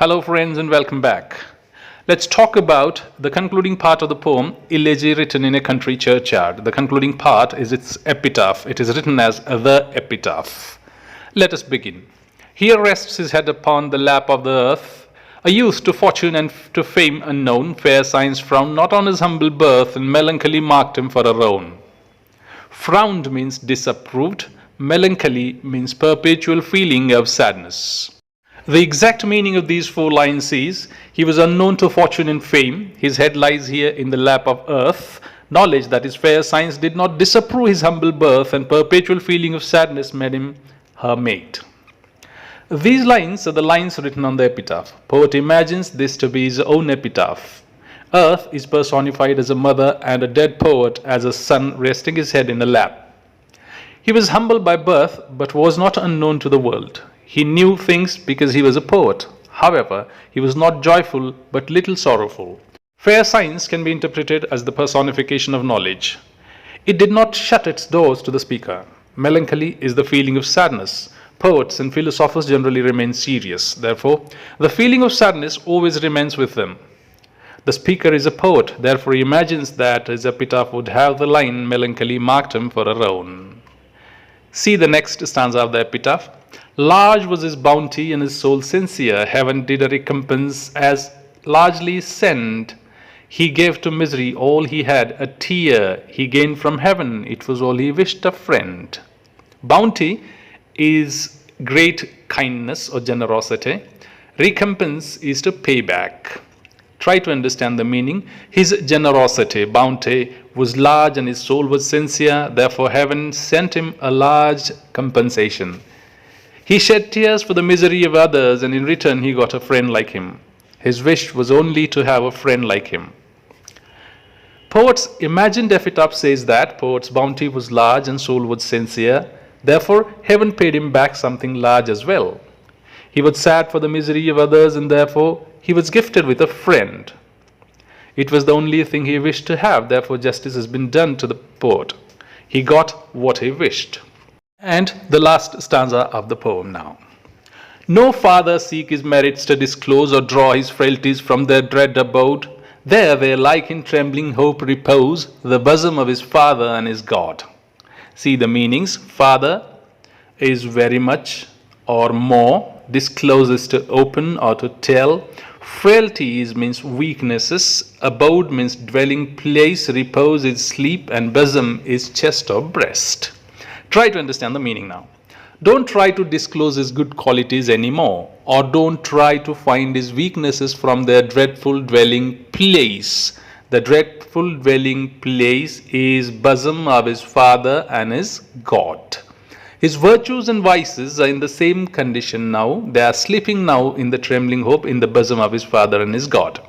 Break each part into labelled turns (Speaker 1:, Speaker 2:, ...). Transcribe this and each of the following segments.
Speaker 1: Hello friends and welcome back. Let's talk about the concluding part of the poem Elegy Written in a Country Churchyard. The concluding part is its epitaph. It is written as the epitaph. Let us begin. Here rests his head upon the lap of the earth, a youth to fortune and to fame unknown. Fair signs frowned not on his humble birth, and melancholy marked him for a roan. Frowned means disapproved, melancholy means perpetual feeling of sadness. The exact meaning of these 4 lines is, he was unknown to fortune and fame, his head lies here in the lap of earth, knowledge that his fair signs did not disapprove his humble birth, and perpetual feeling of sadness made him her mate. These lines are the lines written on the epitaph. Poet imagines this to be his own epitaph. Earth is personified as a mother and a dead poet as a son resting his head in a lap. He was humble by birth but was not unknown to the world. He knew things because he was a poet. However, he was not joyful but little sorrowful. Fair signs can be interpreted as the personification of knowledge. It did not shut its doors to the speaker. Melancholy is the feeling of sadness. Poets and philosophers generally remain serious. Therefore, the feeling of sadness always remains with them. The speaker is a poet. Therefore, he imagines that his epitaph would have the line, melancholy marked him for a roan. See the next stanza of the epitaph. Large was his bounty and his soul sincere. Heaven did a recompense as largely send. He gave to misery all he had, a tear he gained from heaven. It was all he wished, a friend. Bounty is great kindness or generosity. Recompense is to pay back. Try to understand the meaning. His generosity, bounty, was large and his soul was sincere. Therefore, heaven sent him a large compensation. He shed tears for the misery of others, and in return he got a friend like him. His wish was only to have a friend like him. Poet's imagined epitaph says that poet's bounty was large and soul was sincere. Therefore, heaven paid him back something large as well. He was sad for the misery of others, and therefore he was gifted with a friend. It was the only thing he wished to have. Therefore, justice has been done to the poet. He got what he wished. And the last stanza of the poem now. No father seek his merits to disclose or draw his frailties from their dread abode. There they like in trembling hope repose, the bosom of his father and his God. See the meanings. Father is very much or more, discloses to open or to tell. Frailties means weaknesses, abode means dwelling place, repose is sleep, and bosom is chest or breast. Try to understand the meaning now. Don't try to disclose his good qualities anymore, or don't try to find his weaknesses from their dreadful dwelling place. The dreadful dwelling place is bosom of his father and his God. His virtues and vices are in the same condition now. They are sleeping now in the trembling hope in the bosom of his father and his God.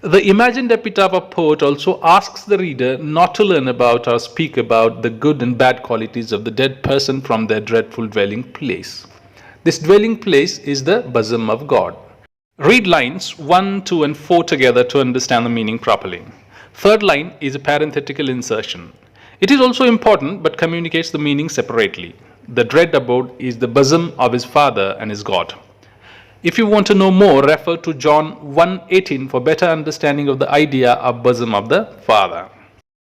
Speaker 1: The imagined epitaph of poet also asks the reader not to learn about or speak about the good and bad qualities of the dead person from their dreadful dwelling place. This dwelling place is the bosom of God. Read lines 1, 2 and 4 together to understand the meaning properly. Third line is a parenthetical insertion. It is also important but communicates the meaning separately. The dread abode is the bosom of his father and his God. If you want to know more, refer to John 1:18 for better understanding of the idea of bosom of the Father.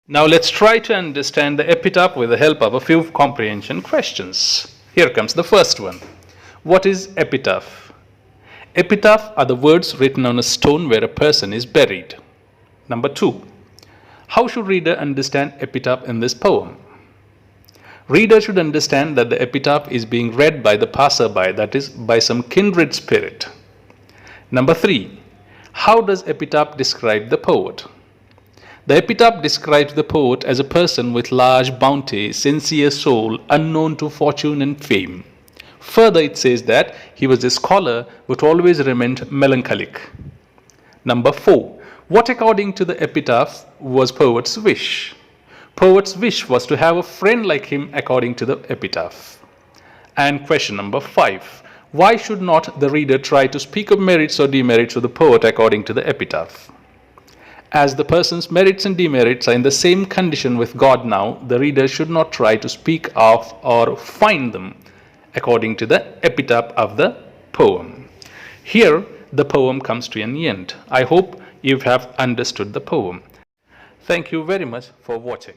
Speaker 1: Now let's try to understand the epitaph with the help of a few comprehension questions. Here comes the first one. What is epitaph? Epitaph are the words written on a stone where a person is buried. Number 2. How should reader understand epitaph in this poem? Reader should understand that the epitaph is being read by the passerby, that is, by some kindred spirit. Number 3. How does epitaph describe the poet? The epitaph describes the poet as a person with large bounty, sincere soul, unknown to fortune and fame. Further, it says that he was a scholar but always remained melancholic. Number 4. What according to the epitaph was poet's wish? Poet's wish was to have a friend like him according to the epitaph. And question number 5. Why should not the reader try to speak of merits or demerits of the poet according to the epitaph? As the person's merits and demerits are in the same condition with God now, the reader should not try to speak of or find them according to the epitaph of the poem. Here, the poem comes to an end. I hope you have understood the poem. Thank you very much for watching.